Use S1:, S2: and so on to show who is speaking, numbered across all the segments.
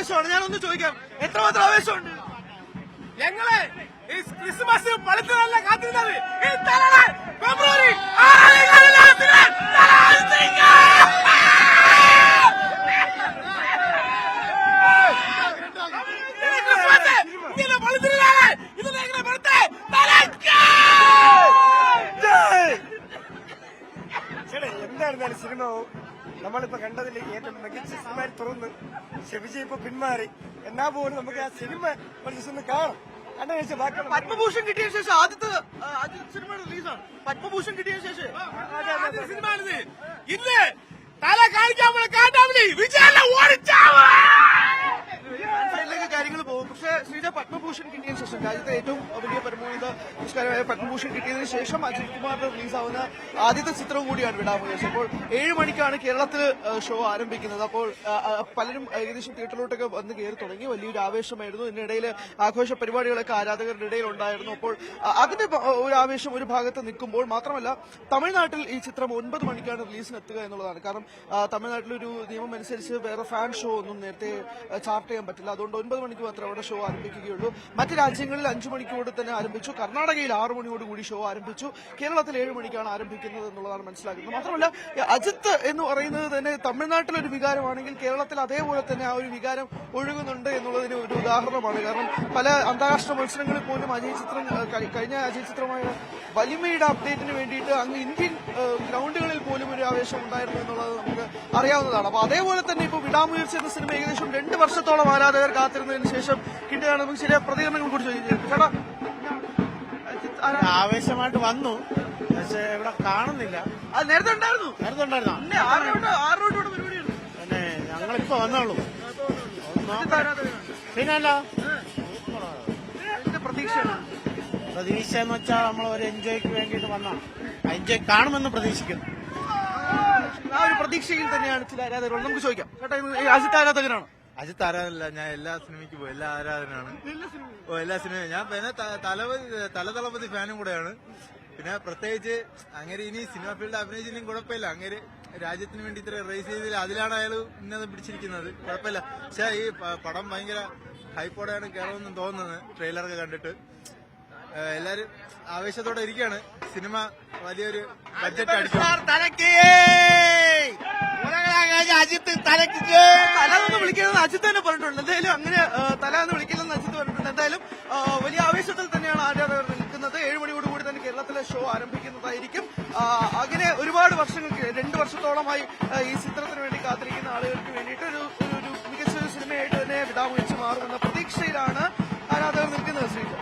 S1: ആവേശമാണ്. ഞാനൊന്ന് ചോദിക്കാം, എത്രമാത്രം ആവേശമുണ്ട്? ഞങ്ങള് ഈ ക്രിസ്മസ് പളുത്തല്ല കാത്തിരുന്നത്. ഫെബ്രുവരി
S2: എന്തായിരുന്നാലും സിനിമ നമ്മളിപ്പോ കണ്ടതിൽ ഏറ്റവും മികച്ച സിനിമ തുറന്ന് ഷെബിജി ഇപ്പൊ പിന്മാറി. എന്നാ പോലും നമുക്ക് ആ സിനിമ ഒന്ന് കാണാം.
S1: പത്മഭൂഷൺ കിട്ടിയ ശേഷം ആദ്യത്തെ സിനിമ റിലീസാണ്. പത്മഭൂഷൺ കിട്ടിയ ശേഷം സിനിമ ഇന്ന് തല കാണിക്കാൻ കാട്ടാമലി വിജയല്ല ഓടിച്ചാവ് കാര്യങ്ങൾ പോകും. പക്ഷേ ശ്രീജ, പത്മഭൂഷൺ കിട്ടിയതിനു ശേഷം രാജ്യത്തെ ഏറ്റവും വലിയ പരമോന്നത പുരസ്കാരമായ പത്മഭൂഷൺ കിട്ടിയതിനു ശേഷം അജിത് കുമാറിന്റെ റിലീസാവുന്ന ആദ്യത്തെ ചിത്രവും കൂടിയാണ് വിടാമുയർച്ചത്. അപ്പോൾ 7 മണിക്കാണ് കേരളത്തിൽ ഷോ ആരംഭിക്കുന്നത്. അപ്പോൾ പലരും ഏകദേശം തിയേറ്ററിലോട്ടൊക്കെ വന്ന് കയറി തുടങ്ങി. വലിയൊരു ആവേശമായിരുന്നു. ഇതിനിടയിൽ ആഘോഷ പരിപാടികളൊക്കെ ആരാധകരുടെ ഇടയിൽ ഉണ്ടായിരുന്നു. അപ്പോൾ അതിന്റെ ഒരു ആവേശം ഒരു ഭാഗത്ത് നിൽക്കുമ്പോൾ മാത്രമല്ല, തമിഴ്നാട്ടിൽ ഈ ചിത്രം 9 മണിക്കാണ് റിലീസിന് എത്തുക എന്നുള്ളതാണ്. കാരണം തമിഴ്നാട്ടിലൊരു നിയമം അനുസരിച്ച് വേറെ ഫാൻ ഷോ ഒന്നും നേരത്തെ ചാർട്ട് ചെയ്യാൻ പറ്റില്ല. അതുകൊണ്ട് 9 മണിക്ക് മാത്രമേ അവിടെ ഷോ ആരംഭിക്കുകയുള്ളൂ. മറ്റ് രാജ്യങ്ങളിൽ 5 മണിക്കൂടെ തന്നെ ആരംഭിച്ചു. കർണാടകയിൽ 6 മണിയോടുകൂടി ഷോ ആരംഭിച്ചു. കേരളത്തിൽ 7 മണിക്കാണ് ആരംഭിക്കുന്നത് എന്നുള്ളതാണ് മനസ്സിലാക്കുന്നത്. മാത്രമല്ല, അജിത്ത് എന്ന് പറയുന്നത് തന്നെ തമിഴ്നാട്ടിലൊരു വികാരമാണെങ്കിൽ കേരളത്തിൽ അതേപോലെ തന്നെ ആ ഒരു വികാരം ഒഴുകുന്നുണ്ട് എന്നുള്ളതിന് ഒരു ഉദാഹരണമാണ്. കാരണം പല അന്താരാഷ്ട്ര മത്സരങ്ങളിൽ പോലും കഴിഞ്ഞ അജയ് ചിത്രമായ വലിമയുടെ അപ്ഡേറ്റിന് വേണ്ടിയിട്ട് അങ്ങ് ഇന്ത്യൻ ഗ്രൗണ്ടുകളിൽ പോലും ഒരു ആവേശം ഉണ്ടായിരുന്നു എന്നുള്ളത് നമുക്ക് അറിയാവുന്നതാണ്. അപ്പൊ അതേപോലെ തന്നെ ഇപ്പോൾ വിടാമുയർച്ച എന്ന സിനിമ ഏകദേശം 2 വർഷത്തോളം ആരാധകർ കാത്തിരുന്നതിന് ശേഷം കിട്ടുകയാണ്. നമുക്ക് ചില പ്രതികരണങ്ങൾ കൂടി ചോദിച്ചു. ചേട്ടാ,
S3: ആവേശമായിട്ട് വന്നു, പക്ഷെ ഇവിടെ കാണുന്നില്ല.
S1: അത് നേരത്തെ ഉണ്ടായിരുന്നു.
S3: പിന്നെ ഞങ്ങളിപ്പോ വന്നോളൂ. പിന്നല്ല പ്രതീക്ഷ എന്ന് വെച്ചാൽ നമ്മൾ ഒരു എൻജോയ്ക്ക് വേണ്ടിയിട്ട് വന്നാണ്. എൻജോയ് കാണുമെന്ന് പ്രതീക്ഷിക്കുന്നു.
S1: ആ ഒരു പ്രതീക്ഷയിൽ തന്നെയാണ് ചില ആരാധകർ. നമുക്ക് ചോദിക്കാം, ചേട്ടാ, അജിത്ത് ആരാധകനാണ്?
S4: അജിത്ത് ആരാധനല്ല, ഞാൻ എല്ലാ സിനിമയ്ക്ക് പോകും. എല്ലാ ആരാധനാണ്. എല്ലാ സിനിമയും ഞാൻ പിന്നെ തലതളപതി ഫാനും കൂടെയാണ്. പിന്നെ പ്രത്യേകിച്ച് അങ്ങനെ ഇനി സിനിമ ഫീൽഡ് അഭിനയിച്ചില്ലെങ്കിൽ കുഴപ്പമില്ല. അങ്ങനെ രാജ്യത്തിന് വേണ്ടി ഇത്ര റേസ് ചെയ്തില്ല, അതിലാണ് അയാൾ ഉന്നതം പിടിച്ചിരിക്കുന്നത്. കുഴപ്പമില്ല. പക്ഷെ ഈ പടം ഭയങ്കര ഹൈപ്പോടെയാണ് കയറുമെന്ന് തോന്നുന്നത് ട്രെയിലറൊക്കെ കണ്ടിട്ട്. എല്ലാരും ആവേശത്തോടെ ഇരിക്കുകയാണ്. സിനിമ വലിയൊരു ബഡ്ജറ്റ് അടിച്ചു.
S1: അജിത്ത് തലാന്ന് വിളിക്കുന്നത് അജിത്ത് തന്നെ പറഞ്ഞിട്ടുണ്ട്. എന്തായാലും അങ്ങനെ തലാന്ന് വിളിക്കില്ലെന്ന് അജിത്ത് പറഞ്ഞിട്ടുണ്ട്. എന്തായാലും വലിയ ആവേശത്തിൽ തന്നെയാണ് ആരാധകർ നിൽക്കുന്നത്. 7 മണിയോടുകൂടി തന്നെ കേരളത്തിലെ ഷോ ആരംഭിക്കുന്നതായിരിക്കും. അങ്ങനെ ഒരുപാട് വർഷങ്ങൾക്ക് 2 വർഷത്തോളമായി ഈ ചിത്രത്തിന് വേണ്ടി കാത്തിരിക്കുന്ന ആളുകൾക്ക് വേണ്ടിയിട്ട് ഒരു മികച്ച ഒരു സിനിമയായിട്ട് തന്നെ വിടാമുയർച്ച മാറുമെന്ന പ്രതീക്ഷയിലാണ് ആരാധകർ നിൽക്കുന്നത്. ശ്രീജ,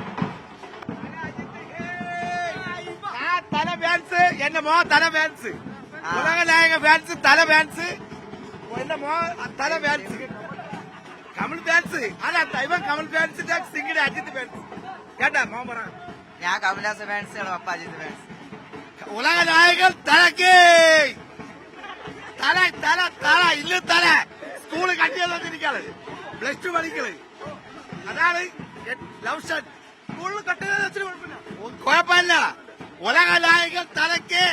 S3: എന്റെ മോ തല ഫാൻസ്, ഉലക നായക ഫാൻസ്, തല ഫാൻസ്, എന്റെ മോ തല ഫാൻസ്, കമൽ ഫാൻസ്. അതാ ഇവൻ കമൽ ഫാൻസിന്റെ സിംഗിന്റെ അജിത്ത് ഫാൻസ്. കേട്ടാ മോൻ പറ,
S5: ഞാൻ കമലാസ് ഫാൻസ്, അപ്പ അജിത്ത് ഫാൻസ്.
S3: ഉലക നായകൻ തലക്ക് തല തല തല ഇല്ല തല. സ്കൂള് കട്ടിയതിരിക്കാണ്, +2 പഠിക്കല്. അതാണ് ലവ് ഷട്ട്.
S1: സ്കൂളിൽ കട്ട് ചെയ്ത കുഴപ്പമില്ല.
S3: കുഴപ്പമില്ല. ഉലക നായകൻ തലക്ക്.